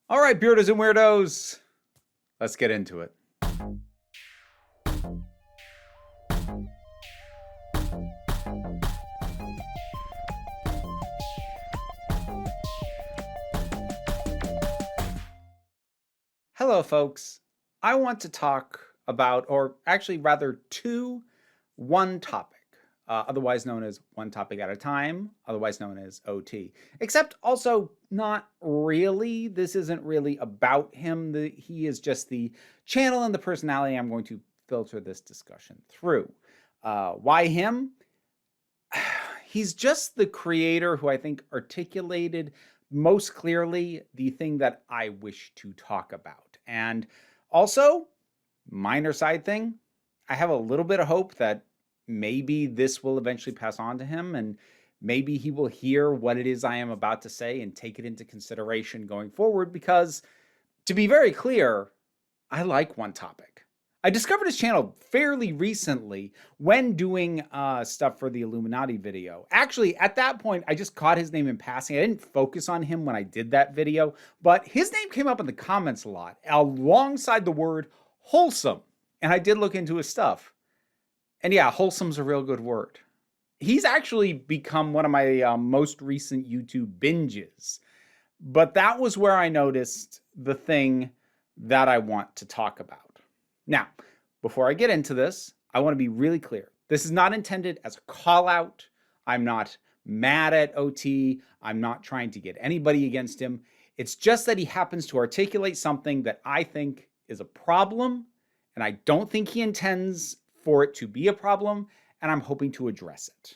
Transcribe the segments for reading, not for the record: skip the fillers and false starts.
All right, beardos and weirdos, let's get into it. Hello, folks. I want to talk about, or actually rather one topic, otherwise known as one topic at a time, otherwise known as OT. Except also not really. This isn't really about him. He is just the channel and the personality I'm going to filter this discussion through. Why him? He's just the creator who I think articulated most clearly the thing that I wish to talk about. And also, minor side thing, I have a little bit of hope that maybe this will eventually pass on to him and maybe he will hear what it is I am about to say and take it into consideration going forward, because to be very clear, I like One Topic. I discovered his channel fairly recently when doing stuff for the Illuminati video. Actually, at that point, I just caught his name in passing. I didn't focus on him when I did that video, but his name came up in the comments a lot alongside the word wholesome. And I did look into his stuff. And yeah, wholesome's a real good word. He's actually become one of my most recent YouTube binges. But that was where I noticed the thing that I want to talk about. Now, before I get into this, I want to be really clear. This is not intended as a call out. I'm not mad at OT. I'm not trying to get anybody against him. It's just that he happens to articulate something that I think is a problem, and I don't think he intends for it to be a problem, and I'm hoping to address it.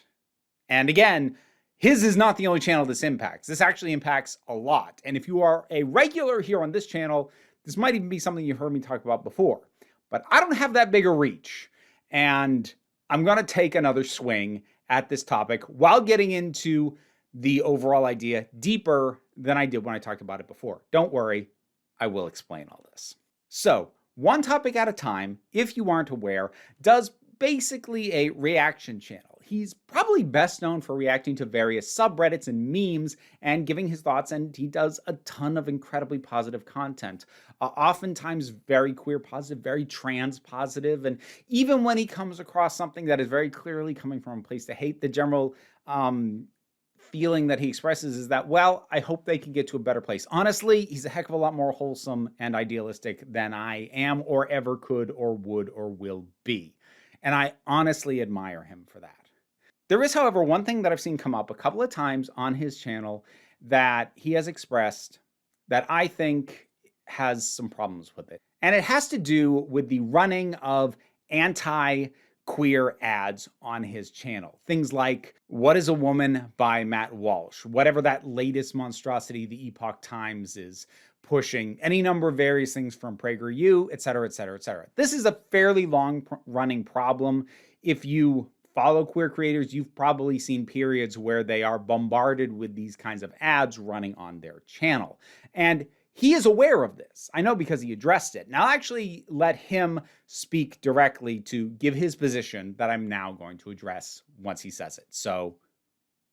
And again, his is not the only channel this impacts. This actually impacts a lot. And if you are a regular here on this channel, this might even be something you've heard me talk about before. But I don't have that big a reach, and I'm going to take another swing at this topic while getting into the overall idea deeper than I did when I talked about it before. Don't worry, I will explain all this. So, One Topic at a Time, if you aren't aware, does basically a reaction channel. He's probably best known for reacting to various subreddits and memes and giving his thoughts, and he does a ton of incredibly positive content. Oftentimes very queer positive, very trans positive, and even when he comes across something that is very clearly coming from a place to hate, the general feeling that he expresses is that, well, I hope they can get to a better place. Honestly, he's a heck of a lot more wholesome and idealistic than I am or ever could or would or will be. And I honestly admire him for that. There is, however, one thing that I've seen come up a couple of times on his channel that he has expressed that I think has some problems with it. And it has to do with the running of anti-queer ads on his channel. Things like What is a Woman by Matt Walsh, whatever that latest monstrosity the Epoch Times is pushing, any number of various things from PragerU, etc., etc., etc. This is a fairly long-running problem. If you follow queer creators, you've probably seen periods where they are bombarded with these kinds of ads running on their channel. And he is aware of this. I know because he addressed it. And I'll actually let him speak directly to give his position that I'm now going to address once he says it. So,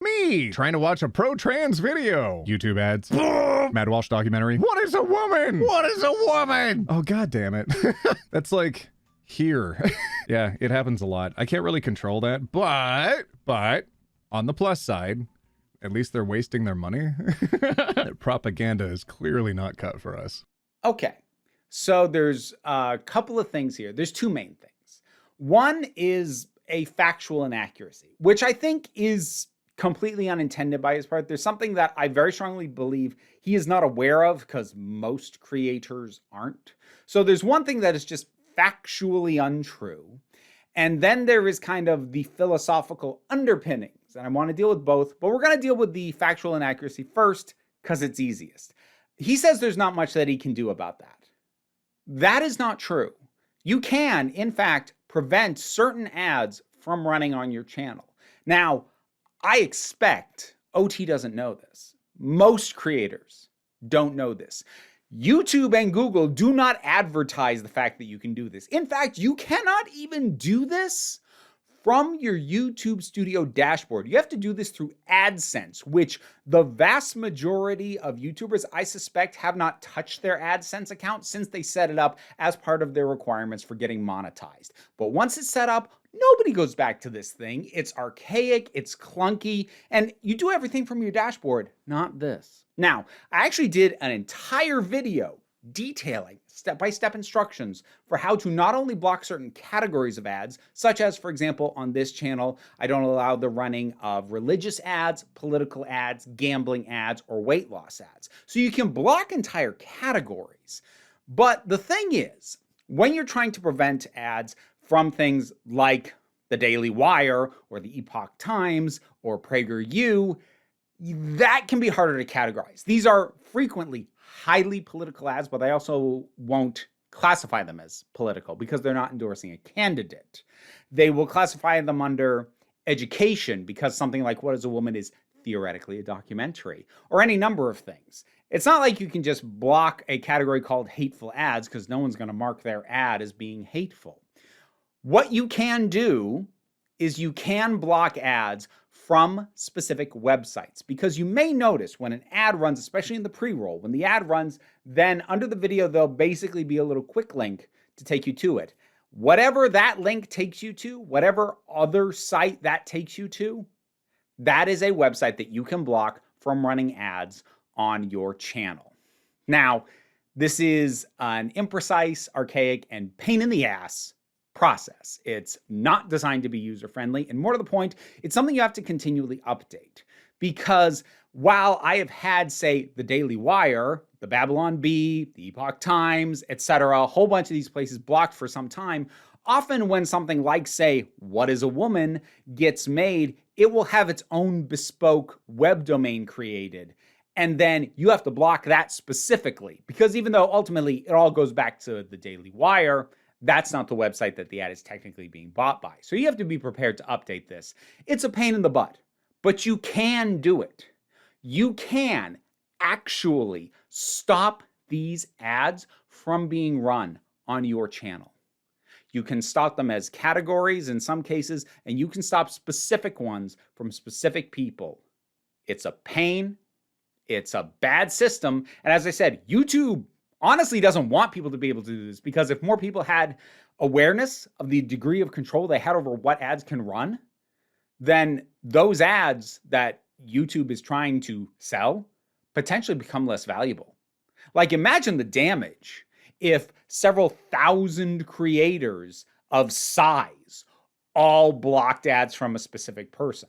me trying to watch a pro-trans video. YouTube ads. Mad Walsh documentary. What is a woman? What is a woman? Oh, God damn it. That's like here. Yeah, it happens a lot. I can't really control that, but on the plus side, at least they're wasting their money. That propaganda is clearly not cut for us. Okay, so there's a couple of things here. There's two main things. One is a factual inaccuracy, which I think is completely unintended by his part. There's something that I very strongly believe he is not aware of because most creators aren't. So there's one thing that is just factually untrue. And then there is kind of the philosophical underpinnings. And I want to deal with both, but we're going to deal with the factual inaccuracy first because it's easiest. He says there's not much that he can do about that. That is not true. You can, in fact, prevent certain ads from running on your channel. Now, I expect OT doesn't know this. Most creators don't know this. YouTube and Google do not advertise the fact that you can do this. In fact, you cannot even do this from your YouTube Studio dashboard. You have to do this through AdSense, which the vast majority of YouTubers, I suspect, have not touched their AdSense account since they set it up as part of their requirements for getting monetized. But once it's set up, nobody goes back to this thing. It's archaic, it's clunky, and you do everything from your dashboard, not this. Now, I actually did an entire video detailing step-by-step instructions for how to not only block certain categories of ads, such as, for example, on this channel, I don't allow the running of religious ads, political ads, gambling ads, or weight loss ads. So you can block entire categories. But the thing is, when you're trying to prevent ads from things like the Daily Wire or the Epoch Times or PragerU, that can be harder to categorize. These are frequently highly political ads, but I also won't classify them as political because they're not endorsing a candidate. They will classify them under education because something like What is a Woman is theoretically a documentary, or any number of things. It's not like you can just block a category called hateful ads because no one's going to mark their ad as being hateful. What you can do is you can block ads from specific websites, because you may notice when an ad runs, especially in the pre-roll, when the ad runs, then under the video, there'll basically be a little quick link to take you to it. Whatever that link takes you to, whatever other site that takes you to, that is a website that you can block from running ads on your channel. Now, this is an imprecise, archaic, and pain in the ass process. It's not designed to be user-friendly, and more to the point, it's something you have to continually update. Because while I have had, say, the Daily Wire, the Babylon Bee, the Epoch Times, etc., a whole bunch of these places blocked for some time, often when something like, say, What is a Woman gets made, it will have its own bespoke web domain created. And then you have to block that specifically, because even though ultimately it all goes back to the Daily Wire, that's not the website that the ad is technically being bought by. So you have to be prepared to update this. It's a pain in the butt, but you can do it. You can actually stop these ads from being run on your channel. You can stop them as categories in some cases, and you can stop specific ones from specific people. It's a pain. It's a bad system. And as I said, YouTube honestly doesn't want people to be able to do this, because if more people had awareness of the degree of control they had over what ads can run, then those ads that YouTube is trying to sell potentially become less valuable. Like, imagine the damage if several thousand creators of size all blocked ads from a specific person.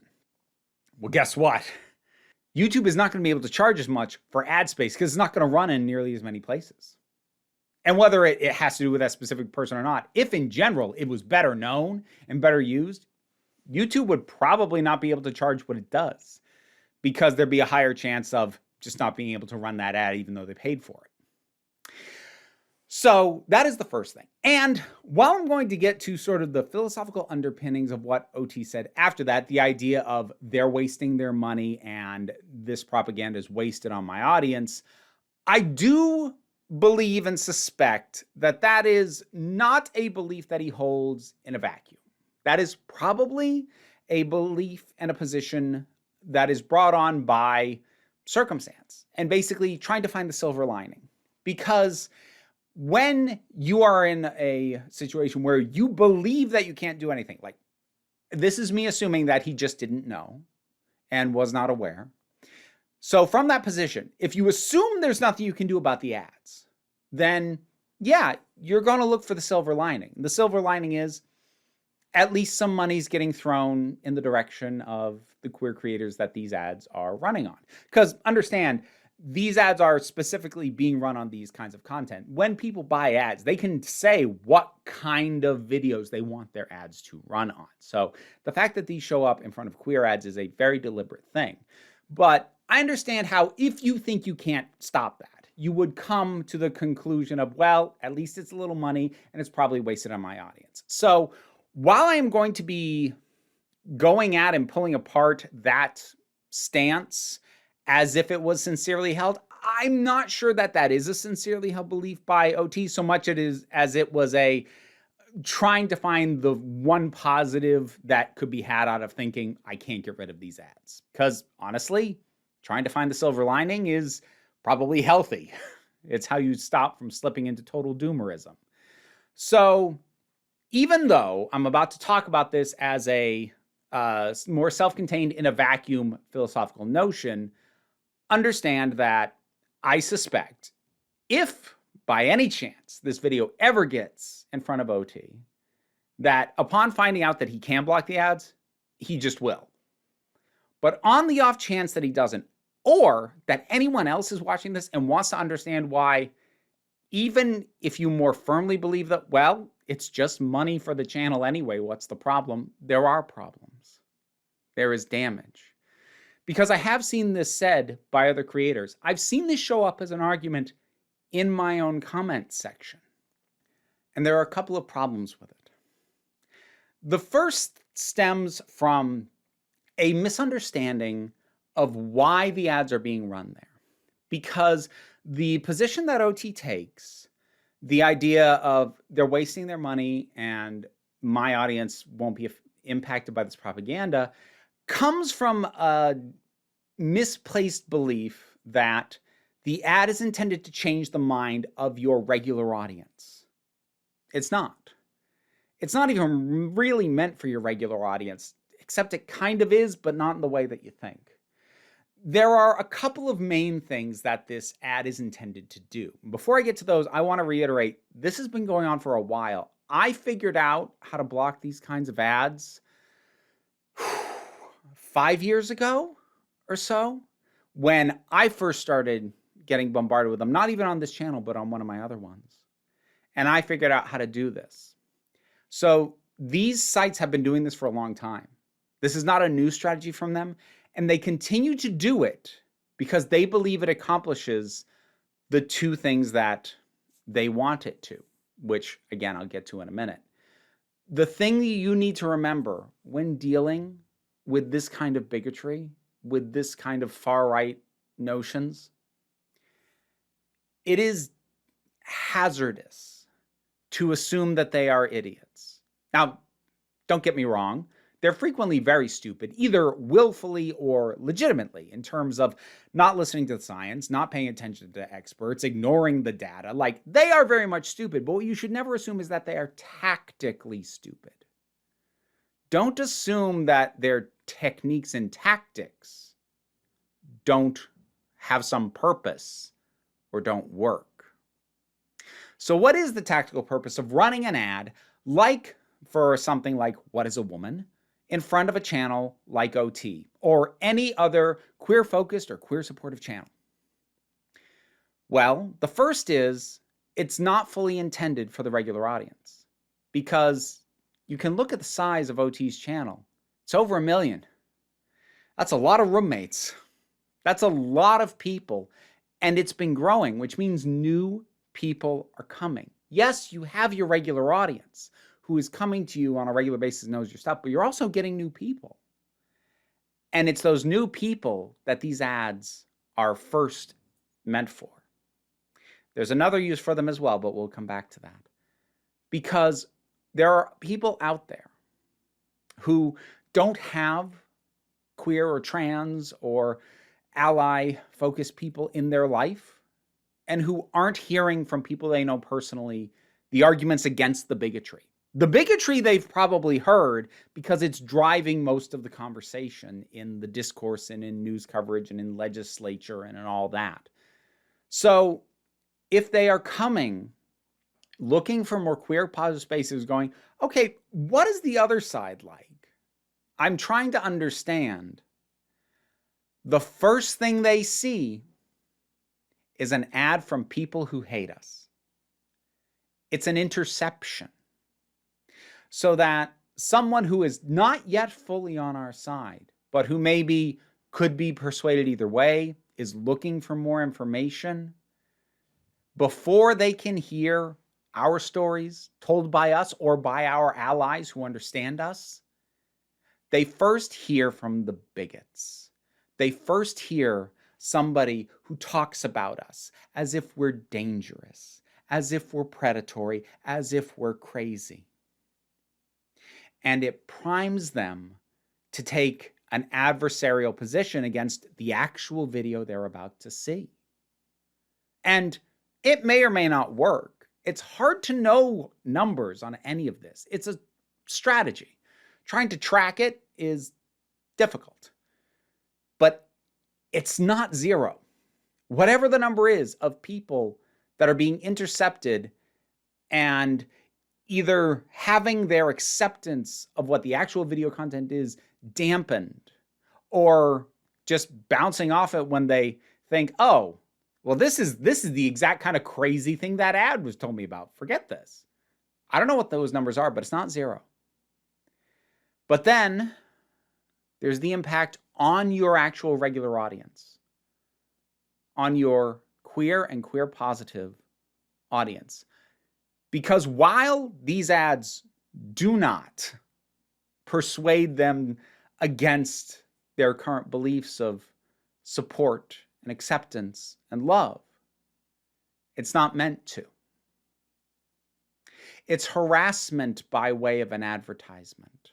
Well, guess what? YouTube is not going to be able to charge as much for ad space because it's not going to run in nearly as many places. And whether it has to do with that specific person or not, if in general it was better known and better used, YouTube would probably not be able to charge what it does, because there'd be a higher chance of just not being able to run that ad even though they paid for it. So that is the first thing. And while I'm going to get to sort of the philosophical underpinnings of what OT said after that, the idea of they're wasting their money and this propaganda is wasted on my audience, I do believe and suspect that that is not a belief that he holds in a vacuum. That is probably a belief and a position that is brought on by circumstance and basically trying to find the silver lining. Because when you are in a situation where you believe that you can't do anything, like this is me assuming that he just didn't know and was not aware. So from that position, if you assume there's nothing you can do about the ads, then yeah, you're going to look for the silver lining. The silver lining is at least some money's getting thrown in the direction of the queer creators that these ads are running on. Because understand, these ads are specifically being run on these kinds of content. When people buy ads, they can say what kind of videos they want their ads to run on. So the fact that these show up in front of queer ads is a very deliberate thing. But I understand how, if you think you can't stop that, you would come to the conclusion of, well, at least it's a little money and it's probably wasted on my audience. So while I am going to be going at and pulling apart that stance as if it was sincerely held, I'm not sure that that is a sincerely held belief by OT so much as it was a trying to find the one positive that could be had out of thinking, I can't get rid of these ads. Because honestly, trying to find the silver lining is probably healthy. It's how you stop from slipping into total doomerism. So even though I'm about to talk about this as a more self-contained in a vacuum philosophical notion, understand that I suspect if by any chance this video ever gets in front of OT, that upon finding out that he can block the ads, he just will. But on the off chance that he doesn't, or that anyone else is watching this and wants to understand why, even if you more firmly believe that, well, it's just money for the channel anyway, what's the problem? There are problems. There is damage. Because I have seen this said by other creators. I've seen this show up as an argument in my own comment section. And there are a couple of problems with it. The first stems from a misunderstanding of why the ads are being run there. Because the position that OT takes, the idea of they're wasting their money and my audience won't be impacted by this propaganda, comes from a misplaced belief that the ad is intended to change the mind of your regular audience. It's not. It's not even really meant for your regular audience, except it kind of is, but not in the way that you think. There are a couple of main things that this ad is intended to do. Before I get to those, I want to reiterate, this has been going on for a while. I figured out how to block these kinds of ads 5 years ago or so, when I first started getting bombarded with them, not even on this channel, but on one of my other ones. And I figured out how to do this. So these sites have been doing this for a long time. This is not a new strategy from them. And they continue to do it because they believe it accomplishes the two things that they want it to, which, again, I'll get to in a minute. The thing that you need to remember when dealing with this kind of bigotry, with this kind of far-right notions, it is hazardous to assume that they are idiots. Now, don't get me wrong. They're frequently very stupid, either willfully or legitimately, in terms of not listening to the science, not paying attention to experts, ignoring the data. Like, they are very much stupid, but what you should never assume is that they are tactically stupid. Don't assume that their techniques and tactics don't have some purpose or don't work. So what is the tactical purpose of running an ad like for something like What is a Woman in front of a channel like OT or any other queer-focused or queer-supportive channel? Well, the first is it's not fully intended for the regular audience, because you can look at the size of OT's channel. It's over 1 million. That's a lot of roommates. That's a lot of people. And it's been growing, which means new people are coming. Yes, you have your regular audience who is coming to you on a regular basis, knows your stuff, but you're also getting new people. And it's those new people that these ads are first meant for. There's another use for them as well, but we'll come back to that. Because there are people out there who don't have queer or trans or ally-focused people in their life, and who aren't hearing from people they know personally the arguments against the bigotry. The bigotry they've probably heard because it's driving most of the conversation in the discourse and in news coverage and in legislature and in all that. So if they are coming looking for more queer positive spaces, going, okay, what is the other side like? I'm trying to understand. The first thing they see is an ad from people who hate us. It's an interception. So that someone who is not yet fully on our side, but who maybe could be persuaded either way, is looking for more information, before they can hear our stories told by us or by our allies who understand us, they first hear from the bigots. They first hear somebody who talks about us as if we're dangerous, as if we're predatory, as if we're crazy. and it primes them to take an adversarial position against the actual video they're about to see. And it may or may not work. It's hard to know numbers on any of this. It's a strategy. Trying to track it is difficult, but it's not zero. Whatever the number is of people that are being intercepted and either having their acceptance of what the actual video content is dampened, or just bouncing off it when they think, oh, well, this is the exact kind of crazy thing that ad was told me about. Forget this. I don't know what those numbers are, but it's not zero. But then there's the impact on your actual regular audience, on your queer and queer positive audience. Because while these ads do not persuade them against their current beliefs of support and acceptance and love, it's not meant to. It's harassment by way of an advertisement.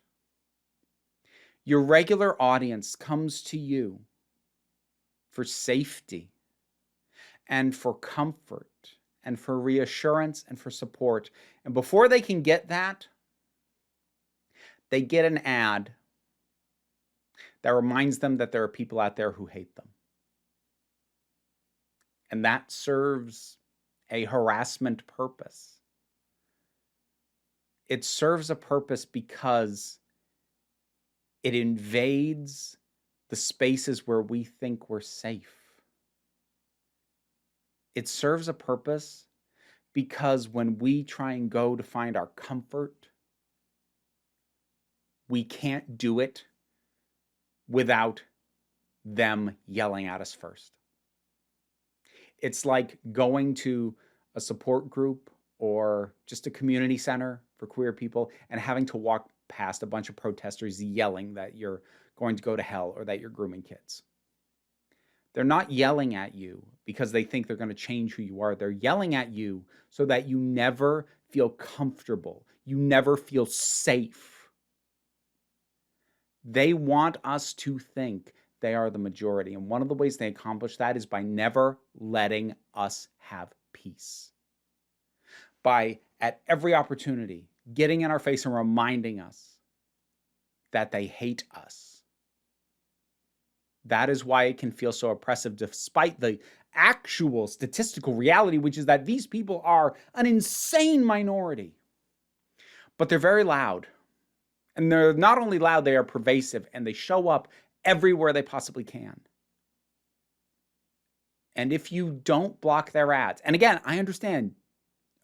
Your regular audience comes to you for safety and for comfort and for reassurance and for support. And before they can get that, they get an ad that reminds them that there are people out there who hate them. And that serves a harassment purpose. It serves a purpose because it invades the spaces where we think we're safe. It serves a purpose because when we try and go to find our comfort, we can't do it without them yelling at us first. It's like going to a support group or just a community center for queer people and having to walk past a bunch of protesters yelling that you're going to go to hell or that you're grooming kids. They're not yelling at you because they think they're going to change who you are. They're yelling at you so that you never feel comfortable. You never feel safe. They want us to think they are the majority. And one of the ways they accomplish that is by never letting us have peace. By, at every opportunity, getting in our face and reminding us that they hate us. That is why it can feel so oppressive, despite the actual statistical reality, which is that these people are an insane minority. But they're very loud. And they're not only loud, they are pervasive, and they show up everywhere they possibly can. And if you don't block their ads, and again, I understand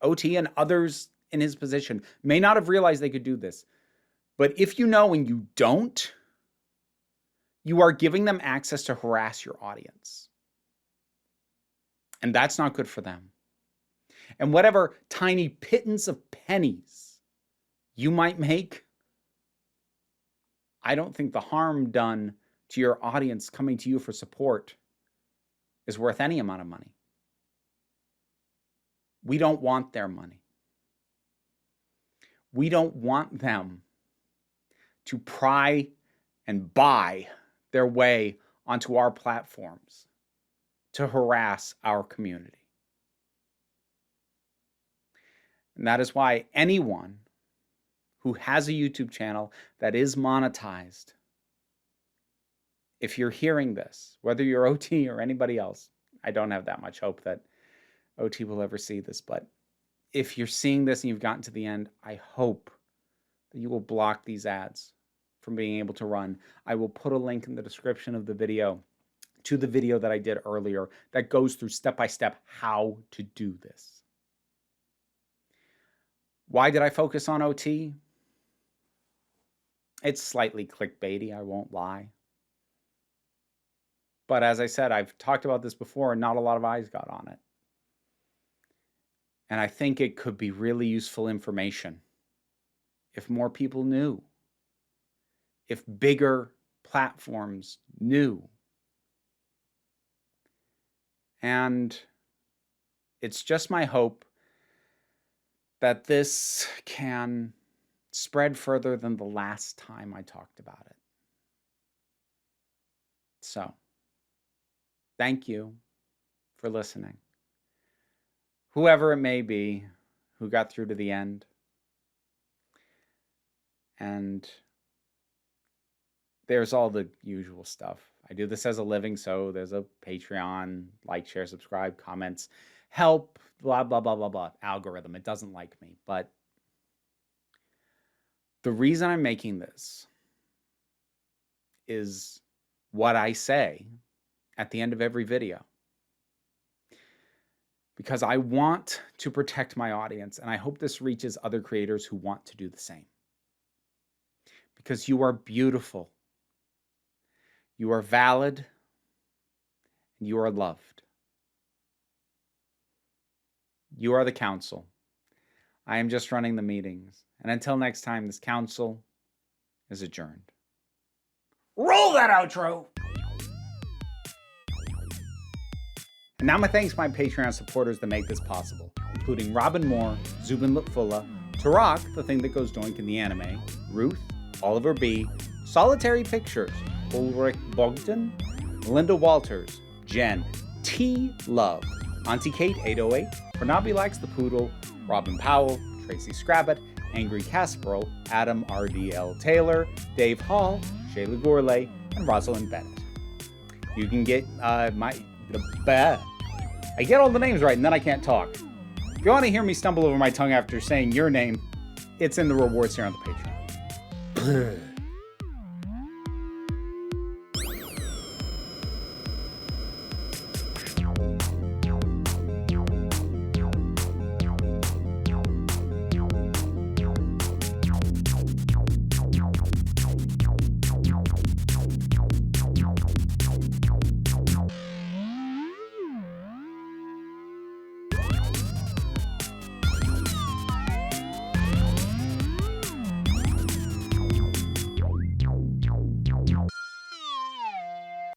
OT and others in his position may not have realized they could do this, but if you know and you don't, you are giving them access to harass your audience. And that's not good for them. And whatever tiny pittance of pennies you might make, I don't think the harm done to your audience coming to you for support is worth any amount of money. We don't want their money. We don't want them to pry and buy their way onto our platforms to harass our community. And that is why anyone who has a YouTube channel that is monetized, if you're hearing this, whether you're OT or anybody else, I don't have that much hope that OT will ever see this, but if you're seeing this and you've gotten to the end, I hope that you will block these ads from being able to run. I will put a link in the description of the video to the video that I did earlier that goes through step-by-step how to do this. Why did I focus on OT? It's slightly clickbaity, I won't lie. But as I said, I've talked about this before and not a lot of eyes got on it. And I think it could be really useful information if more people knew, if bigger platforms knew. And it's just my hope that this can spread further than the last time I talked about it. So, thank you for listening. Whoever it may be who got through to the end. And there's all the usual stuff. I do this as a living, so there's a Patreon, like, share, subscribe, comments, help, blah, blah, blah, blah, blah. Algorithm, it doesn't like me. But the reason I'm making this is what I say at the end of every video. Because I want to protect my audience, and I hope this reaches other creators who want to do the same. Because you are beautiful. You are valid. And you are loved. You are the council. I am just running the meetings. And until next time, this council is adjourned. Roll that outro! And now my thanks to my Patreon supporters that make this possible, including Robin Moore, Zubin Lutfula, Tarak, the thing that goes doink in the anime, Ruth, Oliver B., Solitary Pictures, Ulrich Bogdan, Melinda Walters, Jen, T. Love, Auntie Kate 808, Bernabe Likes the Poodle, Robin Powell, Tracy Scrabbit, Angry Casperl, Adam RDL Taylor, Dave Hall, Shayla Gourlay, and Rosalind Bennett. You can get I get all the names right and then I can't talk. If you want to hear me stumble over my tongue after saying your name, it's in the rewards here on the Patreon.